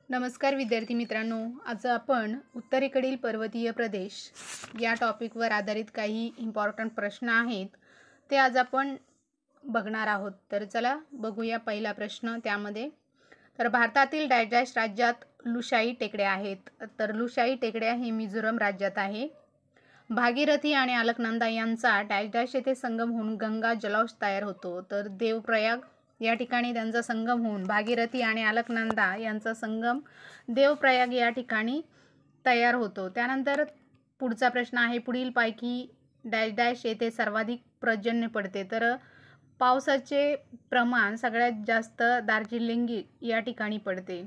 नमस्कार विद्यार्थी मित्रांनो, आज आपण उत्तरेकडील पर्वतीय प्रदेश या टॉपिकवर आधारित काही इम्पॉर्टंट प्रश्न आहेत ते आज आपण बघणार आहोत। तर चला बघूया पहिला प्रश्न। त्यामध्ये तर भारतातील डॅश डॅश राज्यात लुशाई टेकड्या आहेत। तर लुशाई टेकड्या हे मिझोरम राज्यात आहे। भागीरथी आणि अलकनंदा यांचा डॅश डॅश येथे संगम होऊन गंगा जलौष तयार होतो। तर देवप्रयाग या ठिकाणी त्यांचा संगम होऊन भागीरथी आणि अलकनंदा यांचा संगम देवप्रयाग या ठिकाणी तयार होतो। त्यानंतर पुढचा प्रश्न आहे, पुढीलपैकी डॅश डॅश येथे सर्वाधिक पर्जन्य पडते। तर पावसाचे प्रमाण सगळ्यात जास्त दार्जिलिंग या ठिकाणी पडते।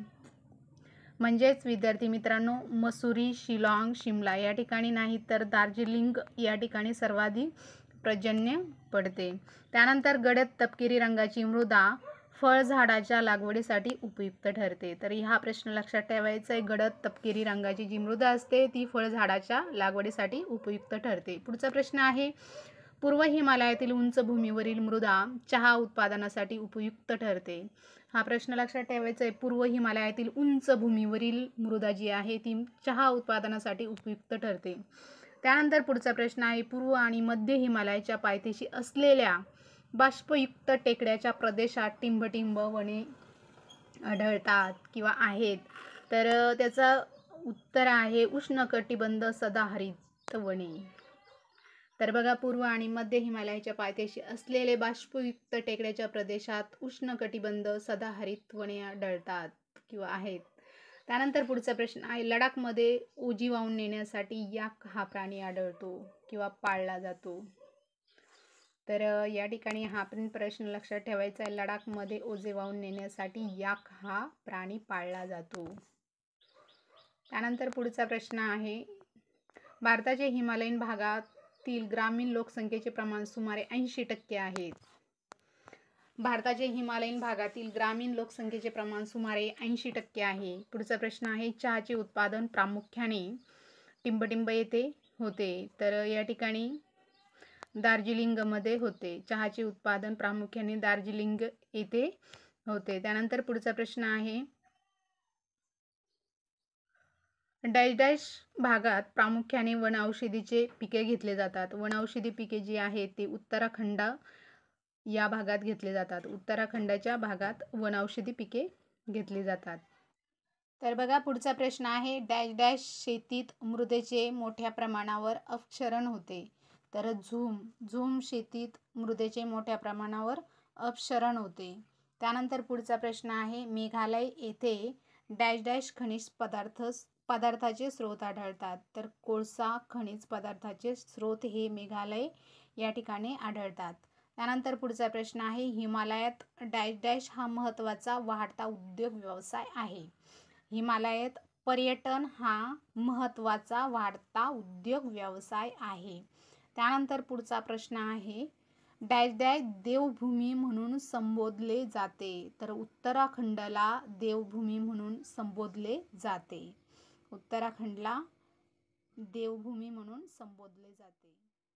म्हणजेच विद्यार्थी मित्रांनो, मसुरी, शिलाँग, शिमला या ठिकाणी नाही तर दार्जिलिंग या ठिकाणी सर्वाधिक पर्जन्य पडते। त्यानंतर गडद तपकिरी रंगाची मृदा फळझाडाच्या लागवडीसाठी उपयुक्त ठरते। तर हा प्रश्न लक्षात ठेवायचा आहे, गडद तपकिरी रंगाची जी मृदा असते ती फळझाडाच्या लागवडीसाठी उपयुक्त ठरते। पुढचा प्रश्न आहे, पूर्व हिमालयातील उंच भूमीवरील मृदा चहा उत्पादनासाठी उपयुक्त ठरते। हा प्रश्न लक्षात ठेवायचा आहे, पूर्व हिमालयातील उंच भूमीवरील मृदा जी आहे ती चहा उत्पादनासाठी उपयुक्त ठरते। त्यानंतर पुढचा प्रश्न आहे, पूर्व आणि मध्य हिमालयाच्या पायथ्याशी असलेल्या बाष्पयुक्त टेकड्याच्या प्रदेशात टिंबटिंब वने आढळतात किंवा आहेत। तर त्याचा उत्तर आहे उष्णकटिबंध सदाहरित वने। तर बघा, पूर्व आणि मध्य हिमालयाच्या पायथ्याशी असलेले बाष्पयुक्त टेकड्याच्या प्रदेशात उष्णकटिबंध सदाहरित वने आढळतात किंवा आहेत। त्यानंतर पुढचा प्रश्न आहे, लडाखमध्ये ओझी वाहून नेण्यासाठी याक हा प्राणी आढळतो किंवा पाळला जातो। तर या ठिकाणी हा पण प्रश्न लक्षात ठेवायचा आहे, लडाखमध्ये ओझे वाहून नेण्यासाठी याक हा प्राणी पाळला जातो। त्यानंतर पुढचा प्रश्न आहे, भारताच्या हिमालयीन भागातील ग्रामीण लोकसंख्येचे प्रमाण सुमारे 80% आहे। भारताच्या हिमालयीन भागातील ग्रामीण लोकसंख्येचे प्रमाण सुमारे 80% आहे। पुढचा प्रश्न आहे, चहाचे उत्पादन प्रामुख्याने टिंबटिंब येथे होते। तर या ठिकाणी दार्जिलिंगमध्ये होते। चहाचे उत्पादन प्रामुख्याने दार्जिलिंग येथे होते। त्यानंतर पुढचा प्रश्न आहे, डॅश डॅश भागात प्रामुख्याने वनऔषधीचे पिके घेतले जातात। वनऔषधी पिके जी आहेत ती उत्तराखंड या भागात घेतले जातात। उत्तराखंडच्या भागात वनऔषधी पिके घेतली जातात। तर बघा, पुढचा प्रश्न आहे, डॅश डॅश शेतीत मृदेचे मोठ्या प्रमाणावर अपक्षरण होते। तर झूम शेतीत मृदेचे मोठ्या प्रमाणावर अपक्षरण होते। त्यानंतर पुढचा प्रश्न आहे, मेघालय येथे डॅश डॅश खनिज पदार्थाचे स्रोत आढळतात। तर कोळसा खनिज पदार्थाचे स्रोत हे मेघालय या ठिकाणी आढळतात। त्यानंतर पुढचा प्रश्न आहे, हिमालयात डॅश डॅश हा महत्त्वाचा वाढता उद्योग व्यवसाय आहे। हिमालयात पर्यटन हा महत्त्वाचा वाढता उद्योग व्यवसाय आहे। त्यानंतर पुढचा प्रश्न आहे, डॅश डॅश देवभूमी म्हणून संबोधले जाते। तर उत्तराखंडला देवभूमी म्हणून संबोधले जाते। उत्तराखंडला देवभूमी म्हणून संबोधले जाते।